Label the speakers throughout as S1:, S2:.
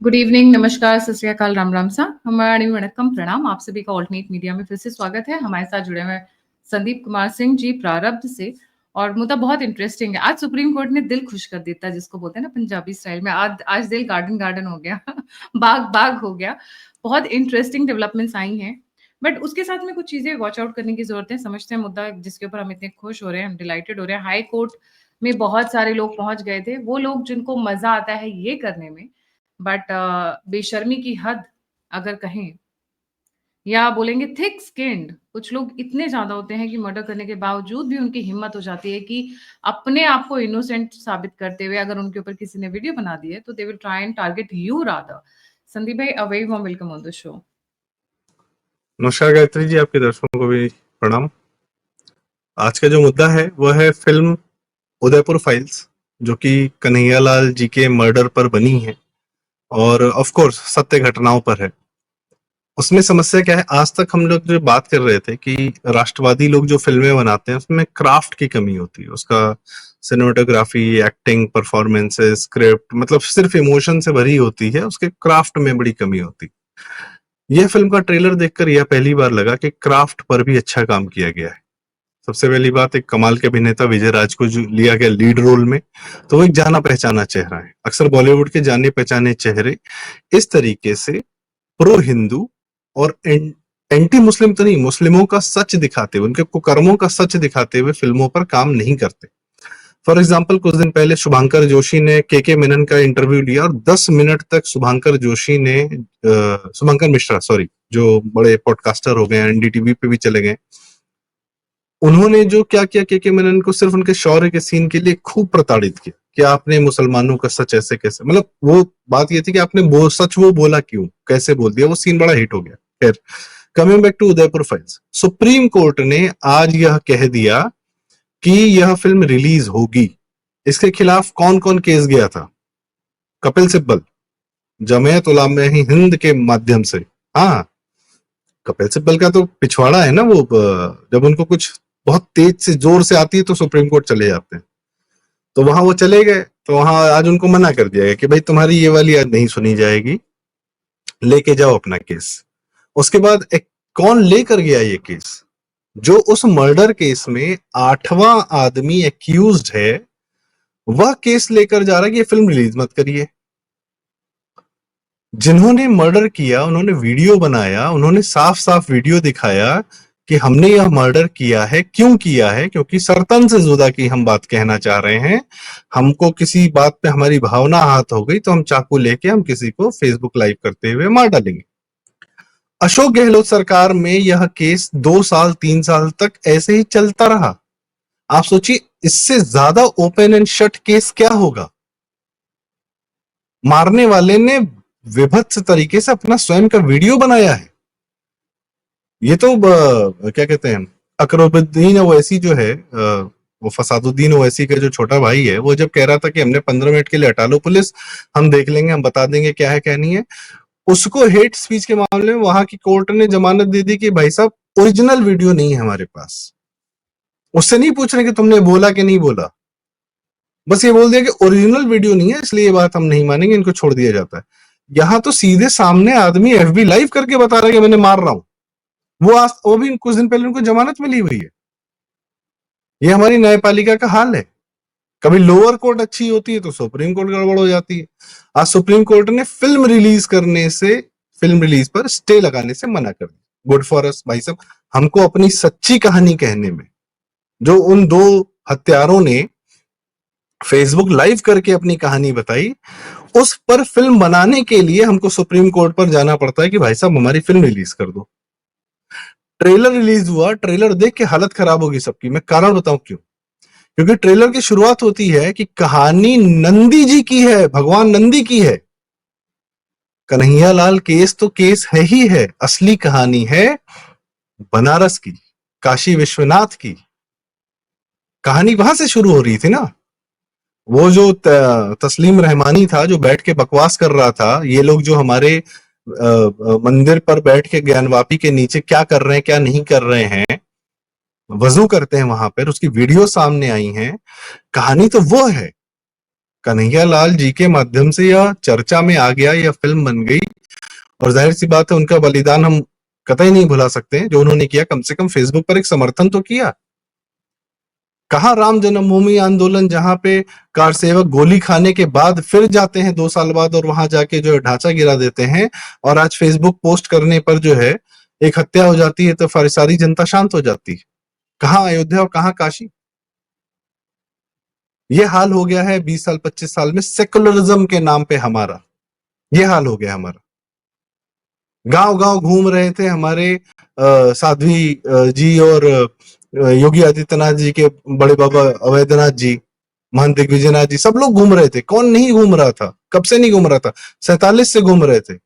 S1: Good evening, नमस्कार, सत श्री अकाल, राम राम सा, हमारी वणक्कम प्रणाम। आप सभी का ऑल्टरनेट मीडिया में फिर से स्वागत है। हमारे साथ जुड़े हुए संदीप कुमार सिंह जी प्रारब्ध से। और मुद्दा बहुत इंटरेस्टिंग है। आज सुप्रीम कोर्ट ने दिल खुश कर देता, जिसको बोलते हैं ना पंजाबी स्टाइल में, आज दिल गार्डन गार्डन हो गया बाग बाग हो गया। बहुत इंटरेस्टिंग डेवलपमेंट्स आई हैं, बट उसके साथ में कुछ चीजें वॉच आउट करने की जरूरत है। समझते हैं मुद्दा जिसके ऊपर हम इतने खुश हो रहे हैं, हम डिलाइटेड हो रहे हैं। हाई कोर्ट में बहुत सारे लोग पहुंच गए थे, वो लोग जिनको मजा आता है ये करने में, बट बेशर्मी की हद अगर कहें, या बोलेंगे थिक स्किन्ड, कुछ लोग इतने ज्यादा होते हैं कि मर्डर करने के बावजूद भी उनकी हिम्मत हो जाती है कि अपने आप को इनोसेंट साबित करते हुए अगर उनके ऊपर किसी ने वीडियो बना दी है तो they will try and target you rather. Sandeep भाई, a very warm welcome on the show.
S2: नमस्कार गायत्री जी, आपके दर्शकों को भी प्रणाम। आज का जो मुद्दा है वह है फिल्म उदयपुर फाइल्स, जो कि कन्हैयालाल जी के मर्डर पर बनी है और ऑफ कोर्स सत्य घटनाओं पर है। उसमें समस्या क्या है, आज तक हम लोग जो बात कर रहे थे कि राष्ट्रवादी लोग जो फिल्में बनाते हैं उसमें क्राफ्ट की कमी होती है, उसका सिनेमेटोग्राफी, एक्टिंग, परफॉर्मेंसेस, स्क्रिप्ट, मतलब सिर्फ इमोशन से भरी होती है, उसके क्राफ्ट में बड़ी कमी होती है। यह फिल्म का ट्रेलर देखकर यह पहली बार लगा कि क्राफ्ट पर भी अच्छा काम किया गया है। सबसे पहली बात, एक कमाल के अभिनेता विजय राज को जो लिया गया लीड रोल में, तो वो एक जाना पहचाना चेहरा है। अक्सर बॉलीवुड के जाने पहचाने चेहरे इस तरीके से प्रो हिंदू और एंटी मुस्लिम तो नहीं, मुस्लिमों का सच दिखाते हुए, उनके कुकर्मों का सच दिखाते हुए फिल्मों पर काम नहीं करते। फॉर एग्जाम्पल, कुछ दिन पहले शुभांकर जोशी ने के मेनन का इंटरव्यू लिया और 10 मिनट तक शुभांकर मिश्रा, सॉरी, जो बड़े पॉडकास्टर हो गए, एनडीटीवी पे भी चले गए, उन्होंने जो क्या किया, के मेनन को सिर्फ उनके शौर्य के सीन के लिए खूब प्रताड़ित किया कि आपने मुसलमानों का सच ऐसे कैसे, मतलब वो बात ये थी कि आपने सच वो बोला क्यों, कैसे बोल दिया। वो सीन बड़ा हिट हो गया। खैर, coming back to Udaipur files, supreme court ने आज यह कह दिया कि यह फिल्म रिलीज होगी। इसके खिलाफ कौन कौन केस गया था? कपिल सिब्बल, जमीयत उलमा हिंद के माध्यम से। हाँ, कपिल सिब्बल का तो पिछवाड़ा है ना, वो जब उनको कुछ बहुत तेज से जोर से आती है तो सुप्रीम कोर्ट चले जाते हैं। तो वहां वो चले गए, तो वहां आज उनको मना कर दिया गया कि भाई तुम्हारी ये वाली आज नहीं सुनी जाएगी, लेके जाओ अपना केस। उसके बाद एक कौन लेकर गया ये केस? जो उस मर्डर केस में 8वां आदमी एक्यूज्ड है, वह केस लेकर जा रहा है कि ये फिल्म रिलीज मत करिए। जिन्होंने मर्डर किया उन्होंने वीडियो बनाया, उन्होंने साफ साफ वीडियो दिखाया कि हमने यह मर्डर किया है। क्यों किया है? क्योंकि सरतन से जुदा की हम बात कहना चाह रहे हैं। हमको किसी बात पे हमारी भावना हाथ हो गई तो हम चाकू लेके हम किसी को फेसबुक लाइव करते हुए मार डालेंगे। अशोक गहलोत सरकार में यह केस 2 साल 3 साल तक ऐसे ही चलता रहा। आप सोचिए, इससे ज्यादा ओपन एंड शट केस क्या होगा? मारने वाले ने विभत्स तरीके से अपना स्वयं का वीडियो बनाया है। ये तो क्या कहते हैं, अकरबुद्दीन ओवैसी जो है, वो फसादुद्दीन ओवैसी का जो छोटा भाई है, वो जब कह रहा था कि हमने 15 मिनट के लिए हटा लो पुलिस, हम देख लेंगे, हम बता देंगे क्या है क्या नहीं है, उसको हेट स्पीच के मामले में वहां की कोर्ट ने जमानत दे दी कि भाई साहब, ओरिजिनल वीडियो नहीं है हमारे पास। उससे नहीं पूछ रहे कि तुमने बोला कि नहीं बोला, बस ये बोल दिया कि ओरिजिनल वीडियो नहीं है, इसलिए ये बात हम नहीं मानेंगे, इनको छोड़ दिया जाता है। यहां तो सीधे सामने आदमी एफबी लाइव करके बता रहा है कि मैंने मार रहा हूं। वो भी कुछ दिन पहले उनको जमानत मिली हुई है। ये हमारी न्यायपालिका का हाल है। कभी लोअर कोर्ट अच्छी होती है तो सुप्रीम कोर्ट गड़बड़ हो जाती है। आज सुप्रीम कोर्ट ने फिल्म रिलीज पर स्टे लगाने से मना कर दिया। गुड फॉर अस भाई साहब। हमको अपनी सच्ची कहानी कहने में, जो उन 2 हत्यारों ने फेसबुक लाइव करके अपनी कहानी बताई, उस पर फिल्म बनाने के लिए हमको सुप्रीम कोर्ट पर जाना पड़ता है कि भाई साहब हमारी फिल्म रिलीज कर दो। ट्रेलर रिलीज हुआ, ट्रेलर देख के हालत खराब होगी सबकी। मैं कारण बताऊं क्यों? क्योंकि ट्रेलर की शुरुआत होती है कि कहानी नंदी जी की है, भगवान नंदी की है। कन्हैयालाल केस तो केस है ही है, असली कहानी है बनारस की, काशी विश्वनाथ की। कहानी वहां से शुरू हो रही थी ना। वो जो तस्लीम रहमानी था जो बैठ के बकवास कर रहा था, ये लोग जो हमारे मंदिर पर बैठ के ज्ञानवापी के नीचे क्या कर रहे हैं क्या नहीं कर रहे हैं, वजू करते हैं वहां पर, उसकी वीडियो सामने आई हैं। कहानी तो वो है। कन्हैयालाल जी के माध्यम से यह चर्चा में आ गया, यह फिल्म बन गई, और जाहिर सी बात है उनका बलिदान हम कतई नहीं भुला सकते हैं, जो उन्होंने किया। कम से कम फेसबुक पर एक समर्थन तो किया। कहाँ राम जन्मभूमि आंदोलन, जहां पे कार सेवक गोली खाने के बाद फिर जाते हैं 2 साल बाद और वहां जाके जो है ढांचा गिरा देते हैं, और आज फेसबुक पोस्ट करने पर जो है एक हत्या हो जाती है, तो सारी जनता शांत हो जाती है। कहाँ अयोध्या और कहाँ काशी? ये हाल हो गया है 20 साल 25 साल में सेकुलरिज्म के नाम पे हमारा। ये हाल हो गया हमारा। गांव गांव घूम रहे थे हमारे साध्वी जी और योगी आदित्यनाथ जी के बड़े बाबा अवैधनाथ जी, महंत दिग्विजयनाथ जी, सब लोग घूम रहे थे। कौन नहीं घूम रहा था? कब से नहीं घूम रहा था? 47 से घूम रहे थे।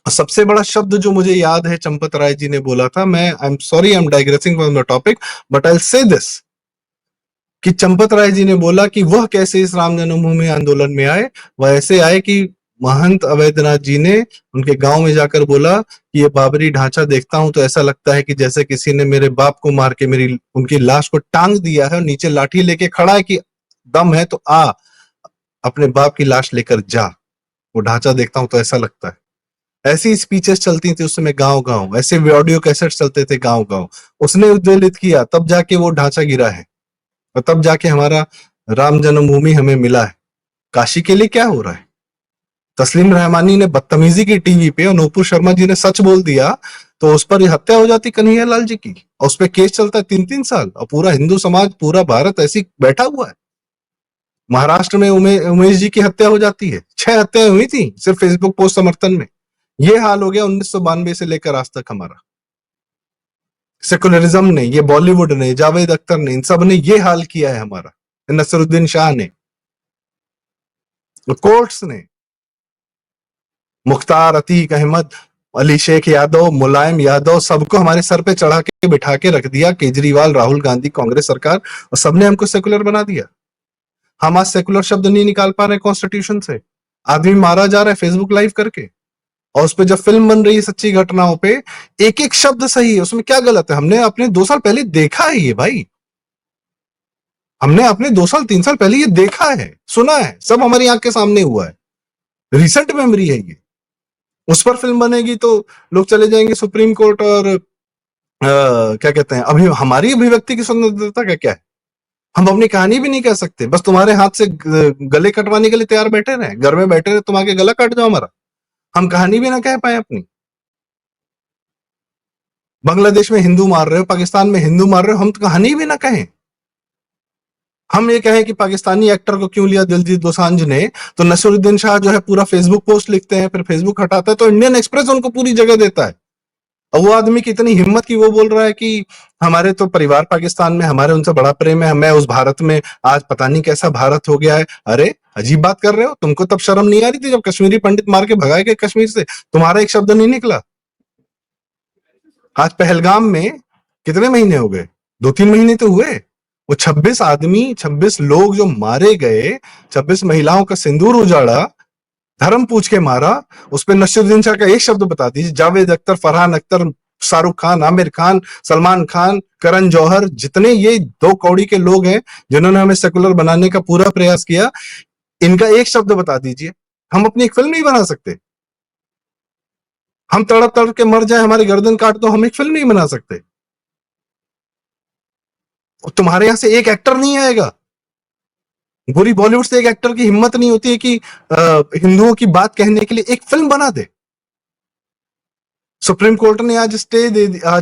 S2: सबसे बड़ा शब्द जो मुझे याद है चंपत राय जी ने बोला था, मैं I am sorry, I am digressing from the topic, but I will say this, कि चंपत राय जी ने बोला कि वह कैसे इस राम जन्मभूमि आंदोलन में आए। वह ऐसे आए कि महंत अवैधनाथ जी ने उनके गांव में जाकर बोला कि ये बाबरी ढांचा देखता हूं तो ऐसा लगता है कि जैसे किसी ने मेरे बाप को मार के मेरी उनकी लाश को टांग दिया है और नीचे लाठी लेके खड़ा है कि दम है तो आ, अपने बाप की लाश लेकर जा। वो ढांचा देखता हूं तो ऐसा लगता है। ऐसी स्पीचेस चलती थी उस समय गांव गांव, ऐसे ऑडियो कैसेट चलते थे गांव गांव। उसने उद्वेलित किया, तब जाके वो ढांचा गिरा है, और तब जाके हमारा राम जन्मभूमि हमें मिला है। काशी के लिए क्या हो रहा है? तस्लीम रहमानी ने बदतमीजी की टीवी पे और नूपुर शर्मा जी ने सच बोल दिया, तो उस पर हत्या हो जाती कन्हैयालाल जी की, और उस पर केस चलता है 3-3 साल, और पूरा हिंदू समाज, पूरा भारत ऐसी बैठा हुआ है। महाराष्ट्र में उमेश जी की हत्या हो जाती है, 6 हत्याएं हुई थी सिर्फ फेसबुक पोस्ट समर्थन में। ये हाल हो गया 1992 से लेकर आज तक हमारा। सेकुलरिज्म ने, ये बॉलीवुड ने, जावेद अख्तर ने, इन सब ने ये हाल किया है हमारा, नसरुद्दीन शाह ने, कोर्ट्स ने, मुख्तार, अतीक अहमद, अली शेख यादव, मुलायम यादव, सबको हमारे सर पे चढ़ा के बिठा के रख दिया, केजरीवाल, राहुल गांधी, कांग्रेस सरकार, और सबने हमको सेकुलर बना दिया। हम आज सेकुलर शब्द नहीं निकाल पा रहे कॉन्स्टिट्यूशन से। आदमी मारा जा रहा है फेसबुक लाइव करके, और उस पर जब फिल्म बन रही है सच्ची घटनाओं पे, एक एक शब्द सही है, उसमें क्या गलत है? हमने अपने 2 साल पहले देखा है ये भाई, हमने अपने 2 साल 3 साल पहले ये देखा है, सुना है, सब हमारी आंख के सामने हुआ है, रिसेंट मेमोरी है ये। उस पर फिल्म बनेगी तो लोग चले जाएंगे सुप्रीम कोर्ट, और क्या कहते हैं, अभी हमारी अभिव्यक्ति की स्वतंत्रता का क्या है? हम अपनी कहानी भी नहीं कह सकते, बस तुम्हारे हाथ से गले कटवाने के लिए तैयार बैठे रहे, घर में बैठे रहे, तुम आके गला काट जाओ हमारा, हम कहानी भी ना कह पाए अपनी। बांग्लादेश में हिंदू मार रहे हो, पाकिस्तान में हिंदू मार रहे हो, हम तो कहानी भी ना कहें। हम ये कहें कि पाकिस्तानी एक्टर को क्यों लिया दिलजीत दोसांझ ने, तो नसरुद्दीन शाह जो है पूरा फेसबुक पोस्ट लिखते हैं, फिर फेसबुक हटाता है तो इंडियन एक्सप्रेस उनको पूरी जगह देता है। और वो आदमी की इतनी हिम्मत की वो बोल रहा है कि हमारे तो परिवार पाकिस्तान में, हमारे उनसे बड़ा प्रेम है, मैं उस भारत में, आज पता नहीं कैसा भारत हो गया है। अरे अजीब बात कर रहे हो, तुमको तब शर्म नहीं आ रही थी जब कश्मीरी पंडित मार के भगाए गए कश्मीर से, तुम्हारा एक शब्द नहीं निकला। आज पहलगाम में कितने महीने हो गए? 2-3 महीने तो हुए। वो 26 आदमी, 26 लोग जो मारे गए, 26 महिलाओं का सिंदूर उजाड़ा, धर्म पूछ के मारा, उस पर नसीरुद्दीन शाह का एक शब्द बता दीजिए। जावेद अख्तर, फरहान अख्तर, शाहरुख खान, आमिर खान, सलमान खान, करण जौहर, जितने ये 2 कौड़ी के लोग हैं जिन्होंने हमें सेकुलर बनाने का पूरा प्रयास किया, इनका एक शब्द बता दीजिए। हम अपनी एक फिल्म नहीं बना सकते? हम तड़प तड़प के मर जाए, हमारी गर्दन काट दो, हम एक फिल्म नहीं बना सकते? तुम्हारे यहां से एक एक्टर नहीं आएगा? पूरी बॉलीवुड से एक एक्टर की हिम्मत नहीं होती है कि हिंदुओं की बात कहने के लिए एक फिल्म बना दे? सुप्रीम कोर्ट ने आज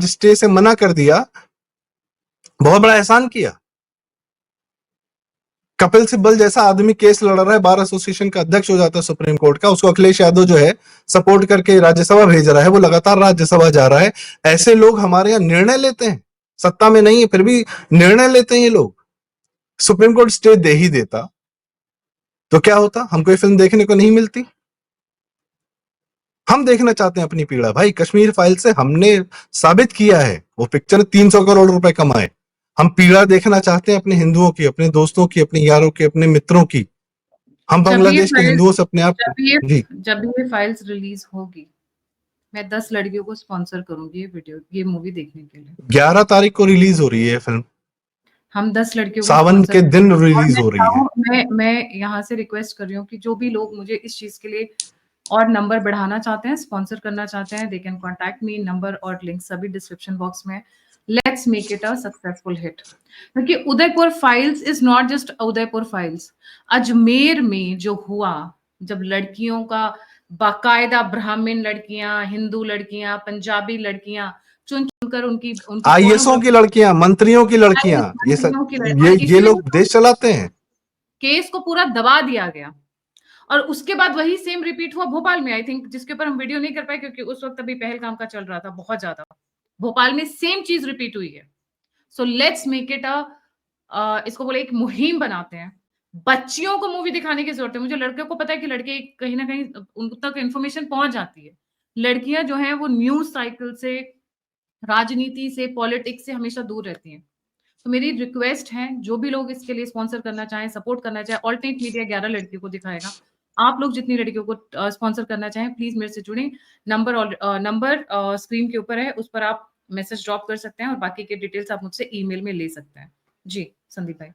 S2: स्टे से मना कर दिया, बहुत बड़ा एहसान किया। कपिल सिब्बल जैसा आदमी केस लड़ रहा है, बार एसोसिएशन का अध्यक्ष हो जाता है सुप्रीम कोर्ट का, उसको अखिलेश यादव जो है सपोर्ट करके राज्यसभा भेज रहा है, वो लगातार राज्यसभा जा रहा है। ऐसे लोग हमारे यहाँ निर्णय लेते हैं, सत्ता में नहीं है फिर भी निर्णय लेते हैं ये लोग। सुप्रीम कोर्ट स्टे दे ही देता तो क्या होता? हमको ये फिल्म देखने को नहीं मिलती। हम देखना चाहते हैं अपनी पीड़ा भाई। कश्मीर फाइल से हमने साबित किया है, वो पिक्चर ने 300 करोड़ रुपए कमाए। हम पीड़ा देखना चाहते हैं अपने हिंदुओं की, अपने दोस्तों की, अपने यारों की, अपने मित्रों की। हम बांग्लादेश के हिंदुओं से अपने आप जी
S1: जब ये फाइल्स रिलीज होगी, मैं 10 लड़कियों को स्पॉन्सर करूंगी ये मूवी देखने के लिए।
S2: 11 तारीख को रिलीज हो रही है फिल्म।
S1: हम 10 लड़कियों को
S2: सावन
S1: स्पॉन्सर
S2: के
S1: करते
S2: दिन
S1: हैं। और
S2: रिलीज
S1: मैं
S2: हो रही है।
S1: मैं यहाँ से रिक्वेस्ट कर रही हूँ कि जो भी लोग मुझे इस चीज के लिए और नंबर बढ़ाना चाहते हैं, स्पॉन्सर करना चाहते हैं, they can contact me. Number और लिंक सभी डिस्क्रिप्शन बॉक्स में। Let's make it a successful hit. क्योंकि Udaipur files is not just Udaipur files. Ajmer में जो हुआ, जब लड़कियों का बाकायदा ब्राह्मण लड़कियां, हिंदू लड़कियां, पंजाबी लड़कियां चुन चुनकर उनकी उनकी
S2: आईएएसओं की लड़कियां, मंत्रियों की लड़कियां, ये सब,
S1: मंत्रियों की और
S2: ये
S1: इसीलिए
S2: लोग देश चलाते हैं।
S1: केस को पूरा दबा दिया गया। और उसके बाद वही सेम रिपीट हुआ भोपाल में, आई थिंक, जिसके ऊपर हम वीडियो नहीं कर पाए क्योंकि उस वक्त अभी पहलगाम का चल रहा था बहुत ज्यादा। भोपाल में सेम चीज रिपीट हुई है। सो लेट्स मेक इट अ, इसको बोले एक मुहिम बनाते हैं। बच्चियों को मूवी दिखाने की जरूरत है। मुझे लड़कियों को पता है कि लड़के कहीं ना कहीं उन तक इन्फॉर्मेशन पहुंच जाती है। लड़कियां जो हैं वो न्यूज साइकिल से, राजनीति से, पॉलिटिक्स से हमेशा दूर रहती हैं। तो मेरी रिक्वेस्ट है, जो भी लोग इसके लिए स्पॉन्सर करना चाहें, सपोर्ट करना चाहें, ऑल्टरनेट मीडिया 11 लड़कियों को दिखाएगा। आप लोग जितनी लड़कियों को स्पॉन्सर करना चाहें, प्लीज मेरे से जुड़ें। नंबर स्क्रीन के ऊपर है, उस पर आप मैसेज ड्रॉप कर सकते हैं और बाकी के डिटेल्स आप मुझसे ईमेल में ले सकते हैं। जी संदीप भाई।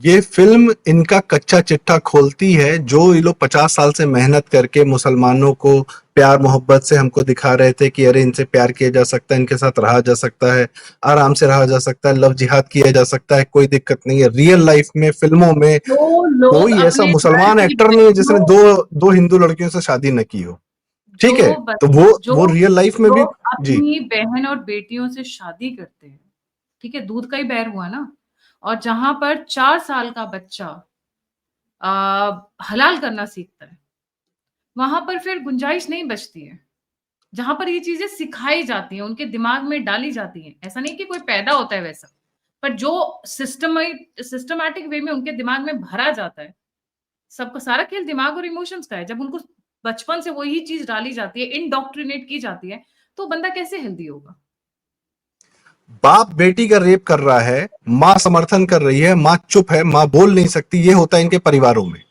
S2: ये फिल्म इनका कच्चा चिट्ठा खोलती है, जो ये लोग 50 साल से मेहनत करके मुसलमानों को प्यार मोहब्बत से हमको दिखा रहे थे कि अरे इनसे प्यार किया जा सकता है, इनके साथ रहा जा सकता है, आराम से रहा जा सकता है, लव जिहाद किया जा सकता है, कोई दिक्कत नहीं है। रियल लाइफ में, फिल्मों में
S1: जो लोग
S2: कोई ऐसा
S1: अपने घर
S2: मुसलमान
S1: की
S2: एक्टर नहीं है जिसने
S1: बहनों,
S2: दो हिंदू लड़कियों से शादी न की हो। ठीक है,
S1: जो
S2: तो
S1: जो
S2: वो रियल लाइफ में भी।
S1: लोग
S2: जी।
S1: अपनी बहन और बेटियों से शादी करते हैं, ठीक है, दूध का ही बैर हुआ ना। और जहां पर 4 साल का बच्चा हलाल करना सीखता है, वहां पर फिर गुंजाइश नहीं बचती है। जहां पर ये चीजें सिखाई जाती हैं, उनके दिमाग में डाली जाती हैं। ऐसा नहीं कि कोई पैदा होता है वैसा, पर जो सिस्टमैटिक वे में उनके दिमाग में भरा जाता है। सबका सारा खेल दिमाग और इमोशंस का है। जब उनको बचपन से वही चीज डाली जाती है, इंडोक्ट्रिनेट की जाती है, तो बंदा कैसे हेल्दी होगा?
S2: बाप बेटी का रेप कर रहा है, माँ समर्थन कर रही है, माँ चुप है, माँ बोल नहीं सकती। ये होता है इनके परिवारों में।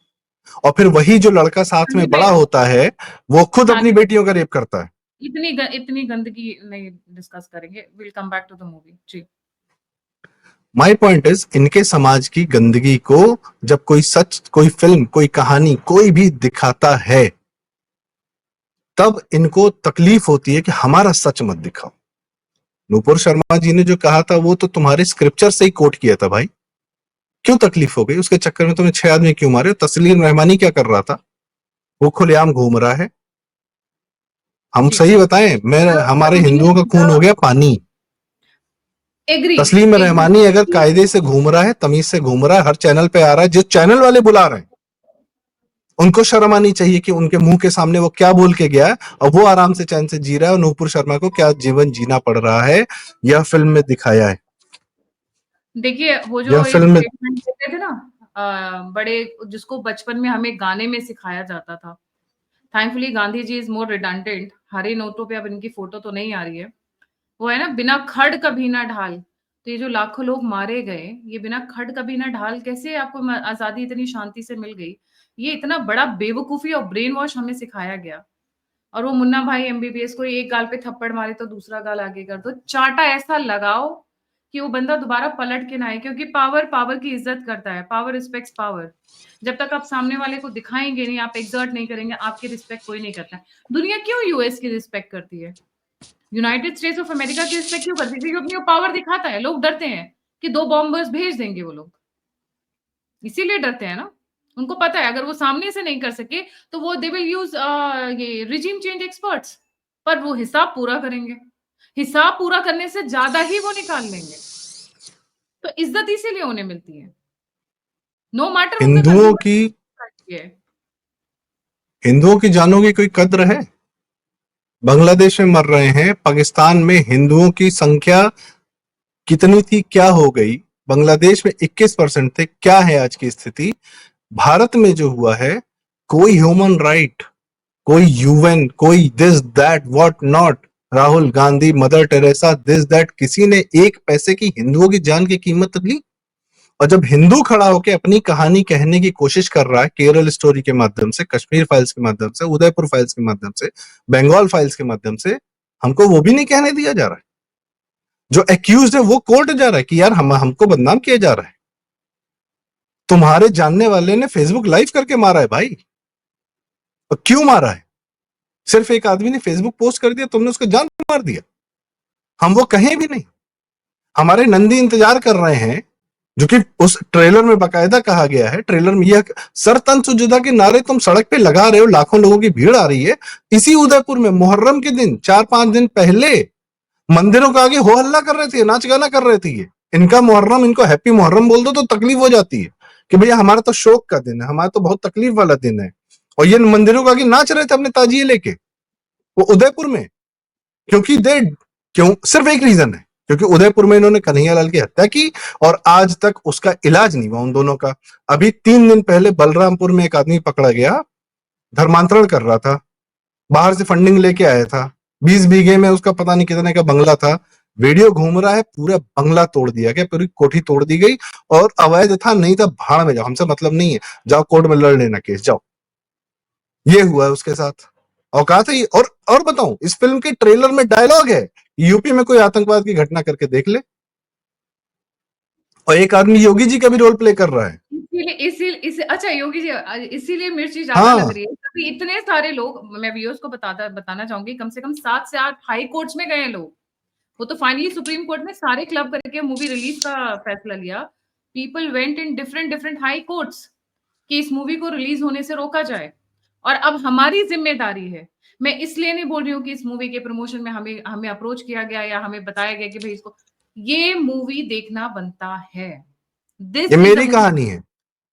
S2: और फिर वही जो लड़का साथ में
S1: संदीप
S2: बड़ा
S1: भाई,
S2: होता है, वो खुद अपनी
S1: शादी,
S2: बेटियों का रेप करता है।
S1: इतनी गंदगी नहीं डिस्कस करेंगे। Will come back to the movie. जी।
S2: माई पॉइंट इज, इनके समाज की गंदगी को जब कोई सच, कोई फिल्म, कोई कहानी, कोई भी दिखाता है, तब इनको तकलीफ होती है कि हमारा सच मत दिखाओ। नूपुर शर्मा जी ने जो कहा था, वो तो तुम्हारे स्क्रिप्चर से ही कोट किया था भाई। क्यों तकलीफ हो गई? उसके चक्कर में तुम्हें 6 आदमी क्यों मारे? तस्लीम रहमानी क्या कर रहा था? वो खुलेआम घूम रहा है। हम
S1: जी।
S2: सही बताएं, मैं, हमारे हिंदुओं का खून हो गया पानी।
S1: एग्री।
S2: तस्लीम रहमानी अगर
S1: एग्री।
S2: कायदे से घूम रहा है, तमीज से घूम रहा है, हर चैनल पे आ रहा है, जिस चैनल वाले बुला रहे हैं, उनको शर्म आनी चाहिए कि उनके मुंह के सामने वो क्या बोल के गया है, और वो आराम से चैन से जी रहा है, और नूपुर शर्मा को क्या जीवन जीना पड़ रहा है, यह फिल्म में दिखाया है।
S1: देखिए, वो
S2: यह
S1: जो एक
S2: फिल्म में
S1: स्टेटमेंट देते थे ना, बड़े, जिसको बचपन में हमें गाने में सिखाया जाता था। Thankfully Gandhi ji is more redundant. हरे नोटों पे अब इनकी फोटो तो नहीं आ रही है। वो है ना, बिना खड़ कभी ना ढाल। तो ये जो लाखों लोग मारे गए, ये बिना खड़ कभी ना ढाल, कैसे आपको आजादी इतनी शांति से मिल गई? ये इतना बड़ा बेवकूफी और ब्रेन वॉश हमें सिखाया गया। और वो मुन्ना भाई एमबीबीएस को एक गाल पे थप्पड़ मारे तो दूसरा गाल आगे कर दो, चाटा ऐसा लगाओ कि वो बंदा दोबारा पलट के ना आए। क्योंकि पावर पावर की इज्जत करता है। Power respects power. जब तक आप सामने वाले को दिखाएंगे नहीं, आप एक्सर्ट नहीं करेंगे, आपकी रिस्पेक्ट कोई नहीं करता है। दुनिया क्यों यूएस की रिस्पेक्ट करती है? यूनाइटेड स्टेट्स ऑफ अमेरिका की रिस्पेक्ट क्यों करती है? क्योंकि अपनी वो पावर दिखाता है। लोग डरते हैं कि 2 बॉम्बर्स भेज देंगे वो लोग, इसीलिए डरते हैं ना। उनको पता है अगर वो सामने से नहीं कर सके तो वो दे विल यूज ये रिजीम चेंज एक्सपर्ट्स। पर वो हिसाब पूरा करेंगे। हिसाब पूरा करने से ज्यादा ही वो निकाल लेंगे। तो इज्जत इसीलिए उन्हें मिलती है, नो मैटर उनका
S2: हिंदुओं
S1: कंज्यूमर
S2: की
S1: है।
S2: हिंदुओं की जानों की कोई कद्र है? बांग्लादेश में मर रहे हैं, पाकिस्तान में हिंदुओं की संख्या कितनी थी, क्या हो गई? बांग्लादेश में 21% थे, क्या है आज की स्थिति? भारत में जो हुआ है, कोई ह्यूमन राइट, कोई यूएन, कोई this that what not, Rahul Gandhi, mother Teresa, this that, किसी ने एक पैसे की हिंदुओं की जान की कीमत ली? और जब हिंदू खड़ा होकर अपनी कहानी कहने की कोशिश कर रहा है, केरल स्टोरी के माध्यम से, कश्मीर फाइल्स के माध्यम से, उदयपुर फाइल्स के माध्यम से, बंगाल फाइल्स के माध्यम से, हमको वो भी नहीं कहने दिया जा रहा है। जो एक्यूज है वो कोर्ट जा रहा है कि यार हमको बदनाम किया जा रहा है, तुम्हारे जानने वाले ने फेसबुक लाइव करके मारा है भाई। और क्यों मारा है? सिर्फ एक आदमी ने फेसबुक पोस्ट कर दिया, तुमने उसको जान मार दिया। हम वो कहें भी नहीं। हमारे नंदी इंतजार कर रहे हैं, जो कि उस ट्रेलर में बकायदा कहा गया है। ट्रेलर में यह सर तन सुजदा के नारे तुम सड़क पे लगा रहे हो, लाखों लोगों की भीड़ आ रही है। इसी उदयपुर में मुहर्रम के दिन 4-5 दिन पहले मंदिरों के आगे हो हल्ला कर रहे थे, नाच गाना कर रहे थे। ये इनका मुहर्रम, इनको हैप्पी मुहर्रम बोल दो तो तकलीफ हो जाती है कि भैया हमारा तो शोक का दिन है, हमारा तो बहुत तकलीफ वाला दिन है। और ये मंदिरों के आगे नाच रहे थे अपने ताजिए लेके, वो उदयपुर में। क्योंकि दे क्यों सिर्फ एक रीजन है, क्योंकि उदयपुर में इन्होंने कन्हैयालाल की हत्या की और आज तक उसका इलाज नहीं हुआ उन दोनों का। अभी 3 दिन पहले बलरामपुर में एक आदमी पकड़ा गया, धर्मांतरण कर रहा था, बाहर से फंडिंग लेके आया था। 20 बीघे में उसका पता नहीं कितने का बंगला था। वीडियो घूम रहा है, पूरा बंगला तोड़ दिया गया, पूरी कोठी तोड़ दी गई और अवैध था, नहीं था भाड़ में जाओ, हमसे मतलब नहीं है, जाओ कोर्ट में लड़ लेना केस, जाओ। ये हुआ है उसके साथ। औकात है। और बताऊं, इस फिल्म के ट्रेलर में डायलॉग है, यूपी में कोई आतंकवाद की घटना करके देख ले। और एक आदमी योगी जी का भी रोल प्ले कर रहा है।
S1: अच्छा योगी जी, इसीलिए मिर्ची ज्यादा
S2: हाँ
S1: लग रही है, क्योंकि इतने सारे लोग, मैं व्यूअर्स को बताना चाहूंगी, कम से कम 7 से 8 हाई कोर्ट्स में गए हैं लोग। वो तो फाइनली सुप्रीम कोर्ट में सारे क्लब करके मूवी रिलीज का फैसला लिया। People went in different different high courts कि इस मूवी को रिलीज होने से रोका जाए। और अब हमारी जिम्मेदारी है, मैं इसलिए नहीं बोल रही हूँ कि इस मूवी के प्रमोशन में हमें हमें अप्रोच किया गया या हमें बताया गया कि भाई इसको, ये मूवी देखना बनता है। दिस
S2: ये
S1: इज
S2: मेरी कहानी है,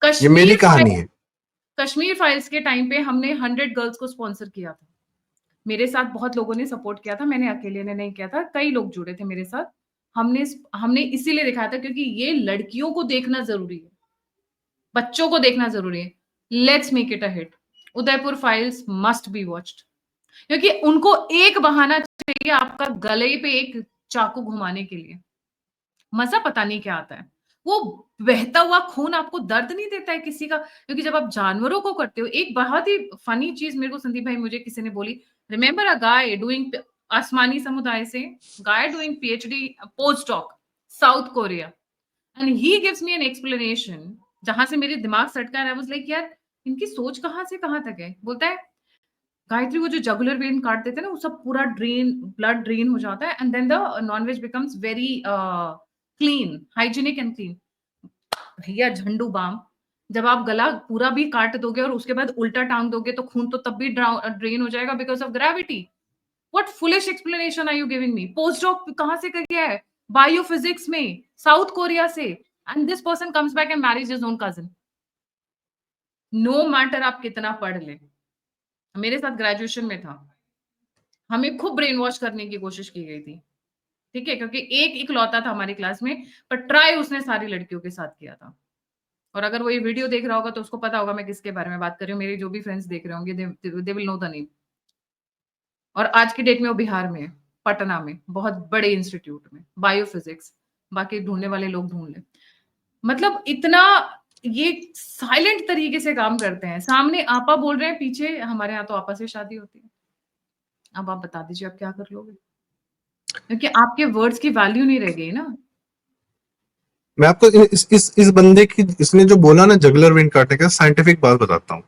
S2: ये मेरी
S1: कश्मीर
S2: कहानी है।
S1: कश्मीर फाइल्स के टाइम पे हमने 100 गर्ल्स को स्पॉन्सर किया था। मेरे साथ बहुत लोगों ने सपोर्ट किया था, मैंने अकेले ने नहीं किया था, कई लोग जुड़े थे मेरे साथ। हमने हमने इसीलिए दिखाया था क्योंकि ये लड़कियों को देखना जरूरी है, बच्चों को देखना जरूरी है। Let's make it a hit. Udaipur files must be watched, क्योंकि उनको एक बहाना चाहिए आपका गले पे एक चाकू घुमाने के लिए। मजा पता नहीं क्या आता है। वो बहता हुआ खून आपको दर्द नहीं देता है किसी का? क्योंकि जब आप जानवरों को करते हो, एक बहुत ही फनी चीज मेरे को संदीप भाई मुझे किसी ने बोली, रिमेंबर अ गाय डूइंग, आसमानी समुदाय से गाय doing PhD post doc south Korea, and he gives me an explanation जहां से मेरे दिमाग सटका। आई वाज लाइक यार, इनकी सोच कहां से कहां तक है। बोलता है गायत्री वो जो जगुलर वेन काट देते हैं ना, वो सब पूरा ब्लड ड्रेन हो जाता है, and then the nonveg becomes very clean, hygienic and clean. भैया झंडू बाम, जब आप गला पूरा भी काट दोगे और उसके बाद उल्टा टांग दोगे तो खून तो तब भी ड्रेन हो जाएगा because of gravity. What foolish explanation are you giving me? Post doc कहां से कर गया है? बायोफिजिक्स में, साउथ कोरिया से, and this person comes back and marries his own cousin. No matter आप कितना पढ़ ले, मेरे साथ ग्रेजुएशन में था, हमें खूब ब्रेन वॉश करने की कोशिश की गई थी, ठीक है, क्योंकि एक इकलौता था हमारी क्लास में, पर ट्राई उसने सारी लड़कियों के साथ किया था। और अगर वो ये वीडियो देख रहा होगा तो उसको पता होगा मैं किसके बारे में बात कर रही हूँ। मेरे जो भी फ्रेंड्स देख रहे होंगे, they will know the name. और आज की डेट में वो बिहार में है, पटना में, बहुत बड़े इंस्टीट्यूट में, बायोफिजिक्स। बाकी ढूंढने वाले लोग ढूंढ ले। मतलब इतना ये साइलेंट तरीके से काम करते हैं। सामने आपा बोल रहे हैं, पीछे हमारे यहाँ तो आपा से शादी होती है। अब आप बता दीजिए आप क्या कर लोगे, क्योंकि आपके वर्ड्स की वैल्यू नहीं रह गई ना।
S2: मैं आपको इस बंदे की, इसने जो बोला ना जगुलर वेन काटने का, साइंटिफिक बात बताता हूँ।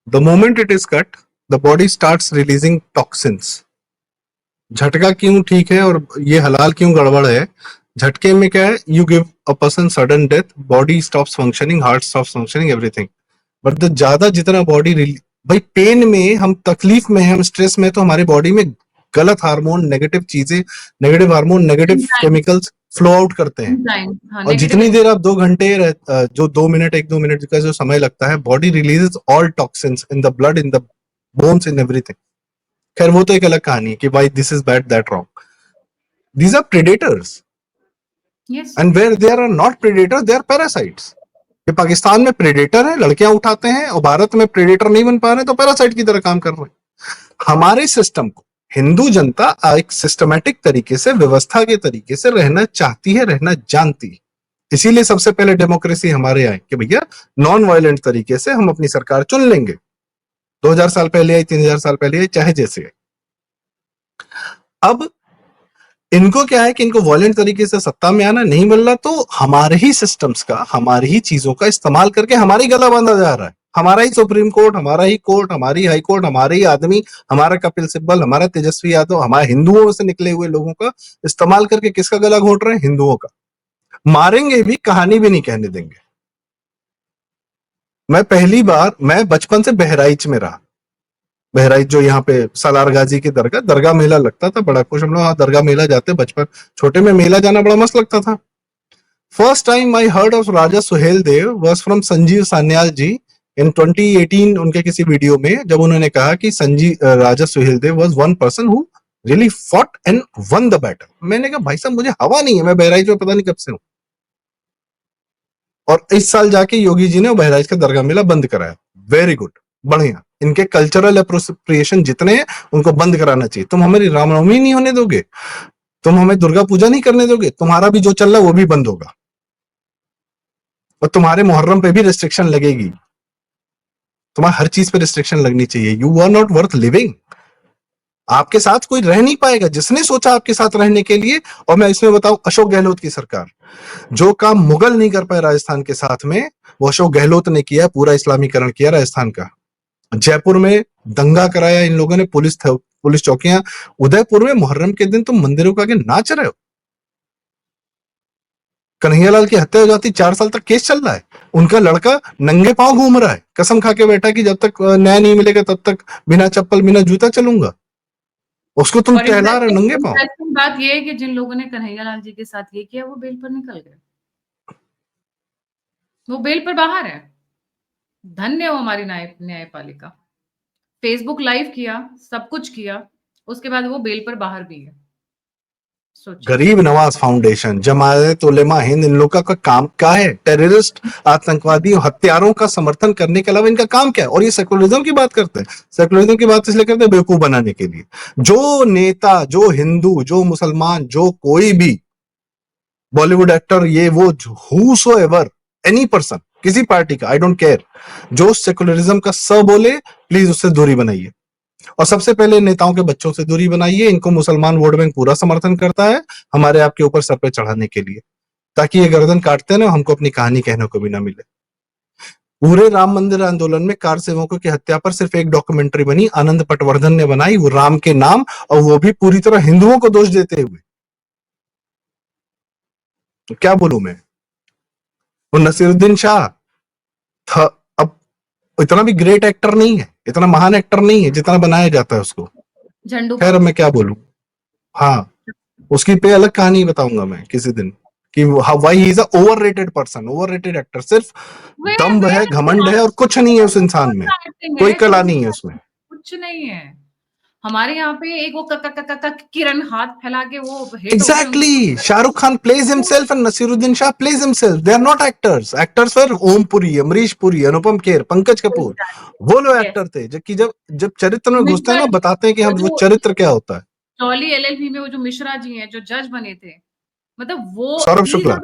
S2: The moment it is cut, the body starts releasing toxins. झटका क्यों ठीक है और ये हलाल क्यों गड़बड़ है? झटके में क्या है, you give a person sudden death, body stops functioning, heart stops functioning, everything. But the ज्यादा जितना बॉडी भाई पेन में, हम तकलीफ में, हम स्ट्रेस में, तो हमारी बॉडी में गलत हार्मोन, नेगेटिव चीजें, negative hormone, negative chemicals flow out करते हैं।
S1: हाँ,
S2: और जितनी देर आप 2 घंटे जो 2 मिनट, 1-2 मिनट का जो समय लगता है, body releases all toxins in the blood, in the bones, in everything. खैर वो तो एक अलग कहानी है कि भाई this is bad, that wrong. These are predators,
S1: yes,
S2: and where they are not predators, they are parasites. ये पाकिस्तान में प्रेडेटर है, लड़कियां उठाते हैं, और भारत में प्रेडेटर नहीं बन पा रहे तो पैरासाइट की तरह काम कर रहे हैं। हमारे सिस्टम को हिंदू जनता एक सिस्टमैटिक तरीके से, व्यवस्था के तरीके से रहना चाहती है, रहना जानती है। इसीलिए सबसे पहले डेमोक्रेसी हमारे आए कि भैया नॉन वायलेंट तरीके से हम अपनी सरकार चुन लेंगे। 2000 साल पहले आई, 3000 साल पहले आई, चाहे जैसे आई। अब इनको क्या है कि इनको वॉयलेंट तरीके से सत्ता में आना नहीं मिल रहा, तो हमारे ही सिस्टम्स का, हमारी ही चीजों का इस्तेमाल करके हमारी गला बांधा जा रहा है। हमारा ही सुप्रीम कोर्ट, हमारा ही कोर्ट, हमारी हाई कोर्ट, हमारे ही आदमी, हमारा कपिल सिब्बल, हमारा तेजस्वी यादव, हमारे हिंदुओं से निकले हुए लोगों का इस्तेमाल करके किसका गला घोंट रहे हैं? हिंदुओं का। मारेंगे भी, कहानी भी नहीं कहने देंगे। मैं बचपन से बहराइच में रहा। बहराइच जो यहाँ पे सालार गाजी की दरगाह मेला लगता था, बड़ा खुश हम लोग। हाँ, दरगाह मेला जाते बचपन, छोटे में मेला जाना बड़ा मस्त लगता था। First time I heard of Raja Suhel Dev was from Sanjeev Sanyal ji in 2018, उनके किसी वीडियो में, जब उन्होंने कहा कि Raja Suhel Dev was one person who really fought and won the battle. मैंने कहा भाई साहब मुझे हवा नहीं है, मैं बहराइच में पता नहीं कब से हूं। और इस साल जाके योगी जी ने बहराइच का दरगाह मेला बंद कराया। वेरी गुड, बढ़िया। इनके कल्चरल अप्रोप्रिएशन जितने हैं उनको बंद कराना चाहिए। तुम हमारी रामनवमी नहीं होने दोगे, तुम हमें दुर्गा पूजा नहीं करने दोगे, तुम्हारा भी जो चल रहा है वो भी बंद होगा, और तुम्हारे मुहर्रम पे भी रिस्ट्रिक्शन लगेगी। तुम्हारे हर चीज पे रिस्ट्रिक्शन लगनी चाहिए। You are not worth living. आपके साथ कोई रह नहीं पाएगा जिसने सोचा आपके साथ रहने के लिए। और मैं इसमें बताऊं, अशोक गहलोत की सरकार, जो काम मुगल नहीं कर पाए राजस्थान के साथ में, वो अशोक गहलोत ने किया। पूरा इस्लामीकरण किया राजस्थान का। जयपुर में दंगा कराया इन लोगों ने, पुलिस चौकियां। उदयपुर में मुहर्रम के दिन तुम मंदिरों के आगे नाच रहे हो। कन्हैयालाल की हत्या हो जाती, 4 साल तक केस चल रहा है। उनका लड़का नंगे पांव घूम रहा है, कसम खा के बैठा कि जब तक न्याय नहीं मिलेगा तब तक बिना चप्पल बिना जूता चलूंगा। उसको तुम
S1: और
S2: टहला रहे हो नंगे पांव।
S1: इंटरेस्टिंग बात ये है कि जिन लोगों ने कन्हैयालाल जी के साथ ये किया वो बेल पर निकल गए, वो बेल पर बाहर है। धन्य हो हमारी न्यायपालिका। फेसबुक लाइव किया, सब कुछ किया, उसके बाद वो बेल पर बाहर भी है। सोचिए।
S2: गरीब नवाज फाउंडेशन, जमायत उलेमा हिंद, इन लोगों का काम क्या है? टेररिस्ट, आतंकवादी, हत्यारों का समर्थन करने के अलावा इनका काम क्या है? और ये सेकुलरिज्म की बात करते हैं। सेकुलरिज्म की बात इसलिए करते हैं बेवकूफ बनाने के लिए। जो नेता, जो हिंदू, जो मुसलमान, जो कोई भी बॉलीवुड एक्टर, ये वो हूसो एवर, एनी पर्सन, किसी पार्टी का, आई डोंट केयर, जो सेकुलरिज्म का स बोले, प्लीज उससे दूरी बनाइए। और सबसे पहले नेताओं के बच्चों से दूरी बनाइए। इनको मुसलमान वोट बैंक पूरा समर्थन करता है हमारे आपके ऊपर सर पे चढ़ाने के लिए, ताकि ये गर्दन काटते हैं ना, हमको अपनी कहानी कहने को भी ना मिले। पूरे राम मंदिर आंदोलन में कार सेवकों की हत्या पर सिर्फ एक डॉक्यूमेंट्री बनी, आनंद पटवर्धन ने बनाई, वो राम के नाम, और वो भी पूरी तरह हिंदुओं को दोष देते हुए। तो क्या बोलूं मैं? वो नसीरुद्दीन शाह था, अब इतना भी ग्रेट एक्टर नहीं है, इतना महान एक्टर नहीं है जितना बनाया जाता है उसको।
S1: झंडू
S2: खैर अब मैं क्या बोलूं। हाँ, उसकी पे अलग कहानी बताऊंगा मैं किसी दिन, कि why he is a overrated person, overrated actor. सिर्फ दम्भ है, घमंड है, और कुछ नहीं है उस इंसान में, कोई कला नहीं है उसमें।
S1: कुछ नहीं है। हमारे यहाँ पे एक वो किरण हाथ फैला के वो हिट हो गए।
S2: Exactly. Shahrukh Khan plays himself and Nasiruddin Shah plays himself. They are not actors. Actors were Om Puri, Amrish Puri, Anupam Kher, Pankaj Kapoor. वो लोग एक्टर थे, जबकि जब चरित्र में घुसते हैं ना, बताते हैं कि हम वो चरित्र क्या होता है।
S1: जॉली एलएलबी में वो जो मिश्रा जी हैं, जो जज बने थे, मतलब वो
S2: Saurabh Shukla.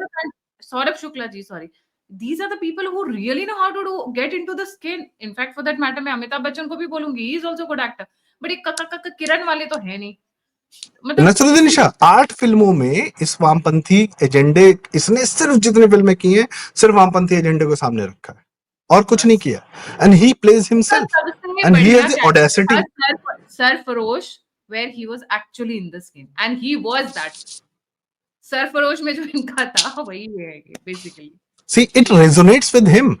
S1: Saurabh Shukla ji, sorry, these are the people who really know how to get into the skin. In fact, for that matter, मैं अमिताभ बच्चन को भी बोलूंगी, he is also good actor. But ये किरण वाले तो है नहीं। मतलब
S2: नसरुद्दीन शाह 8 फिल्मों में इस वामपंथी एजेंडे, इसने सिर्फ जितने फिल्में की हैं, सिर्फ वामपंथी एजेंडे को सामने रखा है और कुछ नहीं किया। And he plays himself and he has the audacity.
S1: Sarfarosh, where he was actually in the skin and he was that. Sarfarosh में जो इनका था वही है basically.
S2: See, it resonates with him.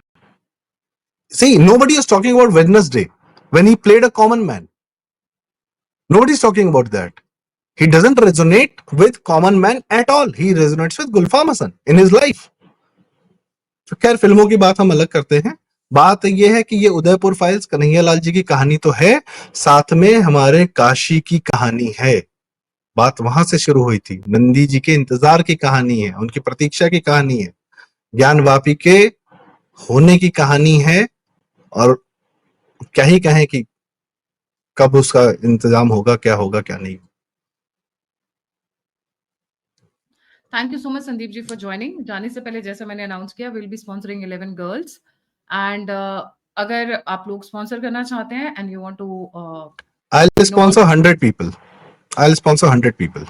S2: See, nobody is talking about Wednesday when he played a common man. Nobody is talking about that. He doesn't resonate with common man at all. He resonates with Gulfam Hasan in his life. तो खैर फिल्मों की बात हम अलग करते हैं। बात यह है कि ये उदयपुर फाइल्स कन्हैयालाल जी की कहानी तो है, साथ में हमारे काशी की कहानी है। बात वहां से शुरू हुई थी। नंदी जी के इंतजार की कहानी है, उनकी प्रतीक्षा की कहानी है, ज्ञानवापी के होने की कहानी है। और क्या ही कहें कि कब उसका इंतजाम होगा, क्या होगा क्या नहीं।
S1: Thank you so much Sandeep ji for joining. जाने से पहले जैसे मैंने अनाउंस किया, will be sponsoring 11 girls and अगर आप लोग स्पॉन्सर करना चाहते हैं and you want to
S2: I'll sponsor 100 people. I'll sponsor 100 people.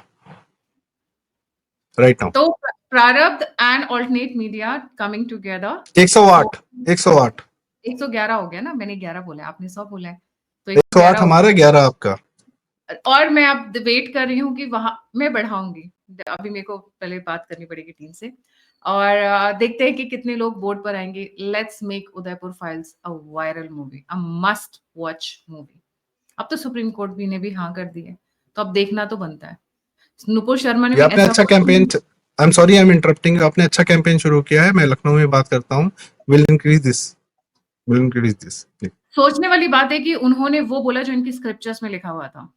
S2: right now.
S1: तो प्रारब्ध and alternate media coming together
S2: 108 108
S1: 111 हो गया ना, मैंने 11 बोला है, आपने 100 बोला है, तो
S2: 108 हमारा, 11 आपका।
S1: और मैं अब वेट कर रही हूँ कि वहां मैं बढ़ाऊंगी, अभी मेरे को पहले बात करनी पड़ेगी टीम से, और देखते हैं कि कितने लोग बोर्ड पर आएंगे। Let's make Udaipur files a viral movie, a must watch movie. अब तो सुप्रीम कोर्ट भी ने भी हाँ कर दी है, तो अब देखना तो बनता है। नुपुर शर्मा ने
S2: ये
S1: भी
S2: आपने
S1: ऐसा
S2: अच्छा campaign, I am sorry I am interrupting, आपने अच्छा कैंपेन शुरू किया है, मैं लखनऊ में बात करता हूँ, विल इंक्रीज दिस।
S1: सोचने वाली बात है कि उन्होंने वो बोला जो इनकी स्क्रिप्चर्स में लिखा हुआ था,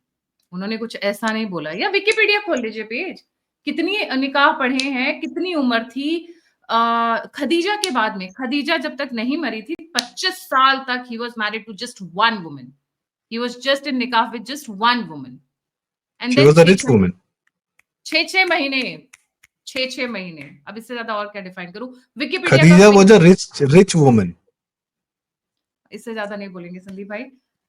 S1: उन्होंने कुछ ऐसा नहीं बोला। या विकिपीडिया खोल लीजिए पेज, कितनी निकाह पढ़े हैं, कितनी उम्र थी खदीजा के बाद में। खदीजा जब तक नहीं मरी थी 25 साल तक ही was married to just one woman, he was just in nikah with just one woman, and
S2: she
S1: then
S2: was a rich woman.
S1: 6 महीने, 6 महीने, अब इससे ज्यादा और क्या डिफाइन करूं। विकिपीडिया
S2: खदीजा
S1: का
S2: वाज अ रिच वुमन।
S1: इससे ज्यादा नहीं बोलेंगे संदीप भाई।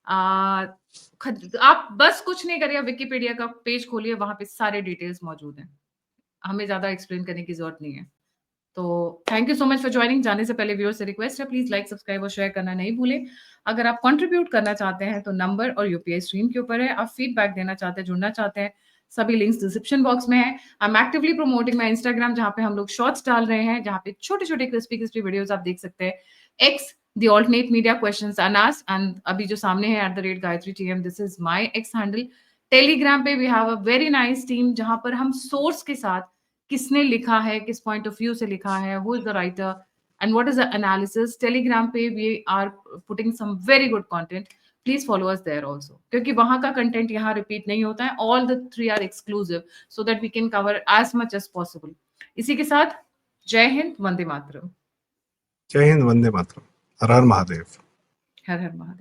S1: आप बस कुछ नहीं करिए, विकिपीडिया का पेज खोलिए, वहां पे सारे डिटेल्स मौजूद हैं, हमें ज्यादा एक्सप्लेन करने की जरूरत नहीं है। तो thank you so much for joining. जाने से पहले व्यूअर्स से रिक्वेस्ट है, प्लीज लाइक, सब्सक्राइब और शेयर करना नहीं भूलें। अगर आप कंट्रीब्यूट करना चाहते हैं तो नंबर और यूपीआई स्क्रीन के ऊपर है। आप फीडबैक देना चाहते हैं, जुड़ना चाहते हैं, सभी लिंक्स डिस्क्रिप्शन बॉक्स में है। I am actively promoting my Instagram, जहां पे हम लोग शॉर्ट्स डाल रहे हैं, जहां पे छोटे छोटे क्रिस्पी वीडियोस आप देख सकते हैं। X the alternate media questions are asked, and अभी जो सामने है @Gayatri TM, this is my X handle. Telegram पे we have a very nice team, जहां पर हम सोर्स के साथ किसने लिखा है, किस पॉइंट ऑफ व्यू से लिखा है, who is the writer and what is the analysis. Telegram पे we are putting some very good content, please follow us there also, क्योंकि वहां का कंटेंट यहाँ रिपीट नहीं होता है। All the 3 are exclusive so that we can cover as much as possible. इसी के साथ जय हिंद, वंदे मातरम।
S2: जय हिंद, वंदे मातरम, हर हर महादेव।
S1: हर हर महादेव।